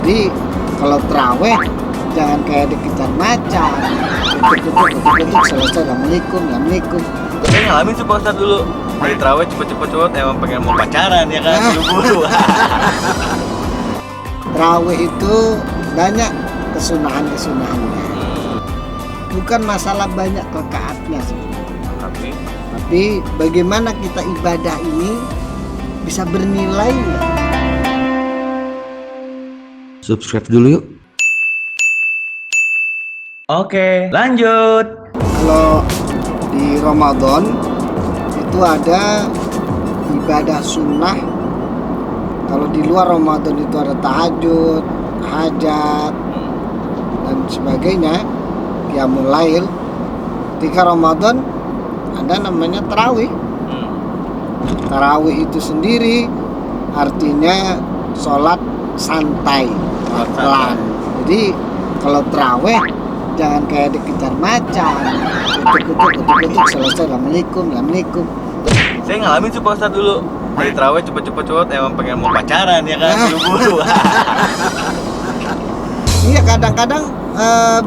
Jadi kalau terawih jangan kayak dikejar macan. Betul selesai, assalamualaikum. Saya ngalamin sih Pak Ustadz dulu. Dari terawih cepet-cepet emang pengen mau pacaran ya kan, buru-buru. Terawih itu banyak kesunahan-kesunahannya. Bukan masalah banyak rakaatnya sebenarnya. Tapi bagaimana kita ibadah ini bisa bernilai nggak? Subscribe dulu yuk. Oke, lanjut. Kalau di Ramadan itu ada ibadah sunnah. Kalau di luar Ramadan itu ada tahajud, hajat, dan sebagainya, qiyamul lail. Ketika Ramadan ada namanya tarawih. Tarawih itu sendiri artinya sholat santai, pelan. Jadi kalau tarawih jangan kayak dikejar macan. Betul selesai, assalamualaikum. Saya ngalamin sih Pak Ustadz dulu. Dari terawih cepet-cepet emang pengen mau pacaran ya kan, buru-buru. Iya, kadang-kadang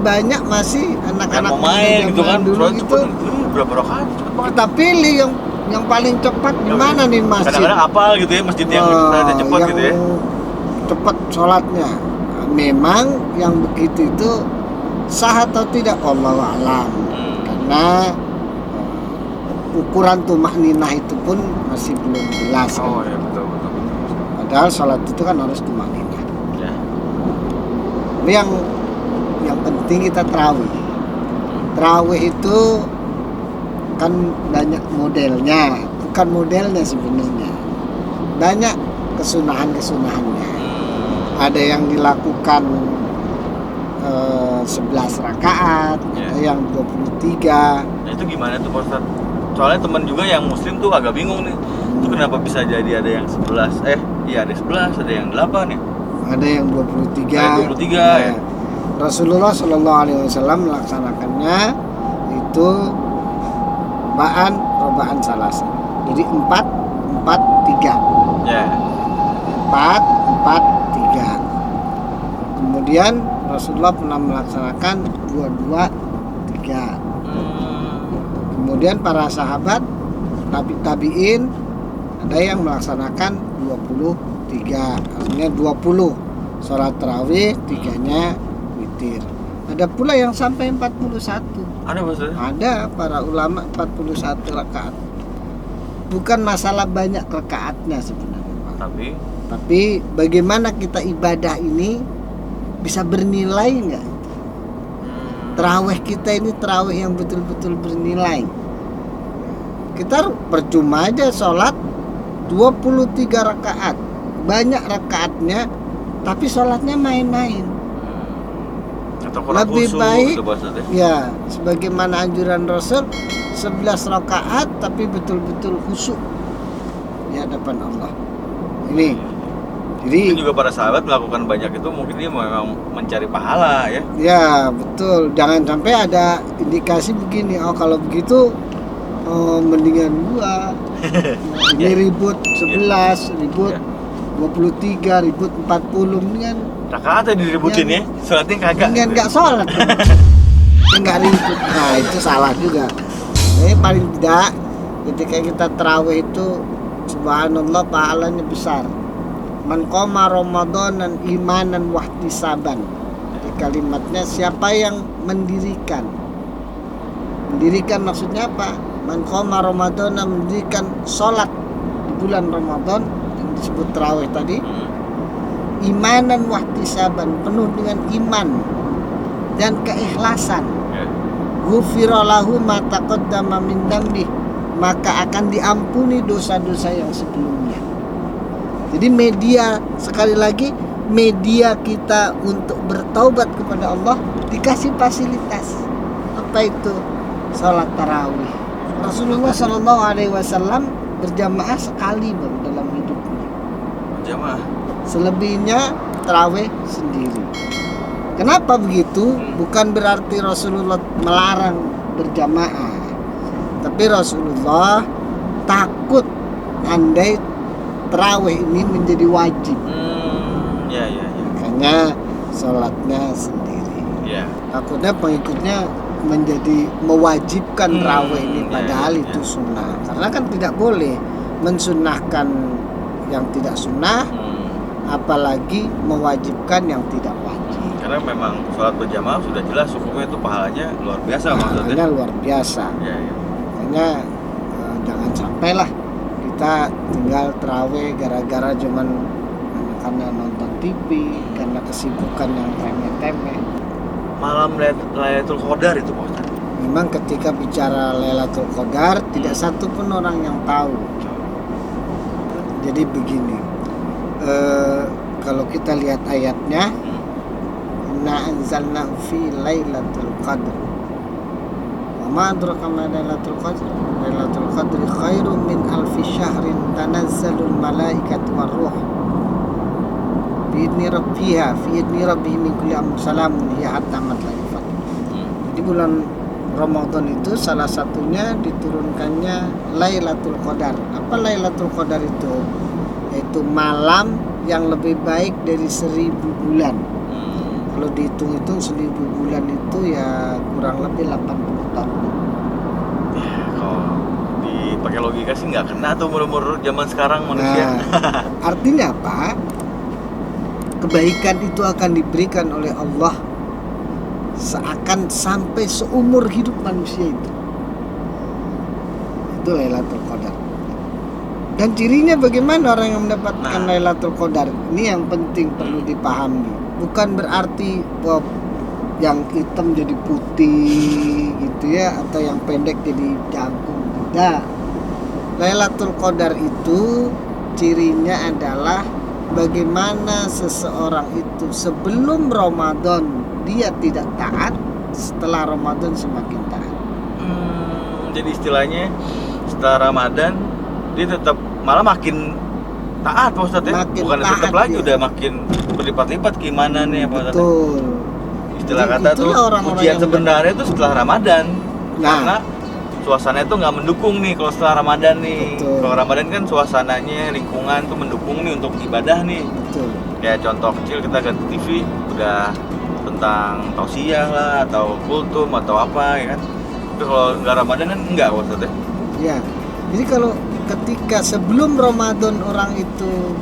banyak masih anak-anak mau main gitu kan, dulu gitu. Berapa rakaat cepet banget. Kita pilih yang paling cepat di mana nih masjid. Kadang-kadang apal gitu ya masjid yang cepat gitu ya. Cepat sholatnya. Memang yang begitu itu sah atau tidak Allahu a'lam. Karena ukuran tumakninah itu pun masih belum jelas kan. Oh ya betul. Padahal sholat itu kan harus tumakninah. Ya. Ini yang penting kita terawih. Terawih itu kan banyak modelnya, bukan modelnya sebenarnya. Banyak kesunahannya. Ada yang dilakukan 11 rakaat, ada yang 23. Nah itu gimana tuh Pak Ustadz? Soalnya teman juga yang muslim tuh agak bingung nih. Itu kenapa bisa jadi ada yang 11? Ada 11, ada yang 8 ya? Ada yang 23. Ada 23 ya. Rasulullah Shallallahu Alaihi Wasallam melaksanakannya itu robaan salasa. Jadi 4, 4, 3. Ya. 4, 4, 3. Kemudian Rasulullah pernah melaksanakan 2, 2, 3. Kemudian para sahabat tabi'in ada yang melaksanakan 23. Artinya 20 sholat tarawih, 3-nya witir. Ada pula yang sampai 41. Ada maksudnya? Ada para ulama 41 rakaat. Bukan masalah banyak rakaatnya sebenarnya. Tapi bagaimana kita ibadah ini bisa bernilai nggak? Terawih kita ini terawih yang betul-betul bernilai. Kita percuma aja sholat 23 rakaat. Banyak rakaatnya, tapi sholatnya main-main. Lebih baik ya sebagaimana anjuran Rasul 11 rakaat tapi betul-betul khusyuk di hadapan Allah. Ini jadi itu juga para sahabat melakukan banyak itu mungkin dia memang mencari pahala ya. Ya betul. Jangan sampai ada indikasi begini, kalau begitu mendingan gua ini ribut 11, ribut 23, ribut 40, mendingan rakaatnya diributin ya, sholatnya kagak. Mendingan nggak sholat, nggak ribut. Nah itu salah juga. Jadi paling tidak ketika kita terawih itu subhanallah pahalanya besar. Man qoma ramadanan imanan wahtisaban. Jadi kalimatnya siapa yang mendirikan maksudnya apa? Man qoma ramadanan, mendirikan sholat di bulan Ramadan yang disebut tarawih tadi, imanan wahtisaban, penuh dengan iman dan keikhlasan. Ghufira lahu ma taqaddama min dzambi, maka akan diampuni dosa-dosa yang sebelumnya. Jadi sekali lagi media kita untuk bertaubat kepada Allah dikasih fasilitas. Apa itu? Salat tarawih. Rasulullah Shallallahu Alaihi Wasallam berjamaah sekali baru dalam hidupnya. Berjamaah. Selebihnya tarawih sendiri. Kenapa begitu? Bukan berarti Rasulullah melarang berjamaah, tapi Rasulullah takut andai tarawih ini menjadi wajib. Ya. hanya sholatnya sendiri. Iya. Takutnya pengikutnya menjadi mewajibkan raweh ini, Iya, padahal iya, itu iya. sunnah. Karena kan tidak boleh mensunnahkan yang tidak sunnah, apalagi mewajibkan yang tidak wajib. Karena memang sholat berjamaah sudah jelas hukumnya itu pahalanya luar biasa maksudnya. Pahalanya luar biasa. Iya, iya. Makanya jangan sampailah kita tinggal terawih gara-gara cuman karena nonton TV, karena kesibukan yang remeh-temeh. Malam Lailatul Qadar itu Pak Ustaz. Memang ketika bicara Lailatul Qadar tidak satu pun orang yang tahu. Jadi begini, kalau kita lihat ayatnya, inna anzalnahu fi Lailatul Qadar. Wa ma adraka ma Lailatul Qadar? Lailatul Qadri khairum min alfi syahrin tanazzalul malaikatu warruh. Fi idni rabbihim min kulli amrin salamun hiya hatta matla'il fajr. Di bulan Ramadan itu salah satunya diturunkannya Lailatul Qadar. Apa Lailatul Qadar itu? Yaitu malam yang lebih baik dari 1000 bulan. Kalau dihitung-hitung 1000 bulan itu ya kurang lebih 80 tahun. Kalau dipakai logika sih nggak kena tuh umur-umur zaman sekarang manusia. Nah, artinya apa? Kebaikan itu akan diberikan oleh Allah seakan sampai seumur hidup manusia itu. Itu Lailatul Qadar. Dan cirinya bagaimana orang yang mendapatkan Lailatul Qadar? Ini yang penting perlu dipahami. Bukan berarti yang hitam jadi putih gitu ya, atau yang pendek jadi jagung. Tidak. Lailatul Qadar itu cirinya adalah bagaimana seseorang itu sebelum Ramadan dia tidak taat, setelah Ramadan semakin taat. Jadi istilahnya setelah Ramadan dia tetap malah makin taat Pak Ustadz ya? Makin Bukan tetap taat lagi dia. udah makin berlipat-lipat gimana nih Pak Ustadz? Betul. Istilah Jadi kata tuh itulah orang-orang ujian yang sebenarnya itu setelah Ramadan. Nah. Karena suasananya tuh nggak mendukung nih kalau setelah Ramadan nih. Betul. Kalau Ramadan kan suasananya, lingkungan tuh mendukung nih untuk ibadah nih. Betul. Kayak contoh kecil kita ganti TV udah tentang tausiah lah atau kultum atau apa ya kan. Tapi kalau nggak Ramadan kan enggak maksudnya. Ya. Jadi kalau ketika sebelum Ramadan orang itu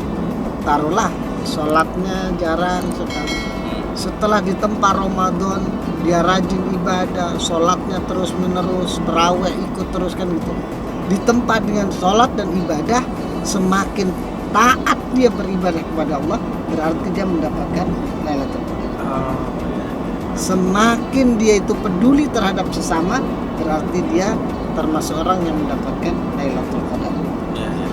taruhlah sholatnya jarang sekali. Setelah ditempa Ramadan dia rajin ibadah, sholatnya terus menerus, terawih ikut terus kan gitu. Ditempa dengan sholat dan ibadah, semakin taat dia beribadah kepada Allah, berarti dia mendapatkan Lailatul Qadar. Semakin dia itu peduli terhadap sesama, berarti dia termasuk orang yang mendapatkan Lailatul Qadar. Iya, iya.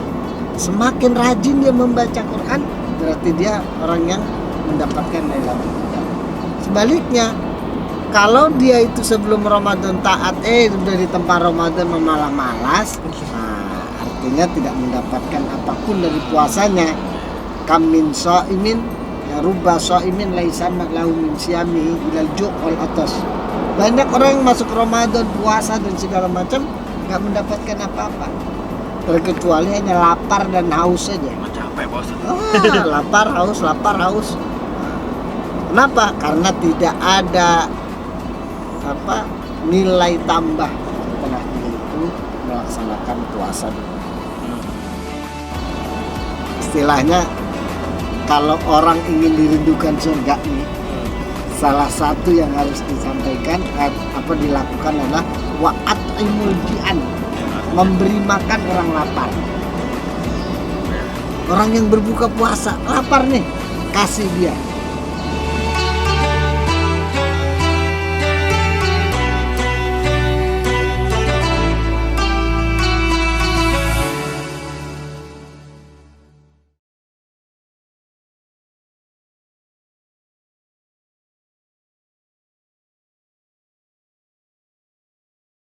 Semakin rajin dia membaca Quran, berarti dia orang yang mendapatkan Lailatul Qadar. Sebaliknya, kalau dia itu sebelum Ramadan taat, sudah di tempat Ramadan malah malas, nah, artinya tidak mendapatkan apapun dari puasanya. Kamin shaimin ya rubba shaimin laisa lahu min siyamihi ilal ju' wal atas. Banyak orang yang masuk Ramadan puasa dan segala macam nggak mendapatkan apa-apa, terkecuali hanya lapar dan haus saja. Capek Pak Ustadz. Lapar haus. Kenapa? Karena tidak ada nilai tambah setelah itu melaksanakan puasa. Istilahnya kalau orang ingin dirindukan surga nih, salah satu yang harus disampaikan dilakukan adalah wa'at'imul ji'an, memberi makan orang lapar. Orang yang berbuka puasa lapar nih, kasih dia.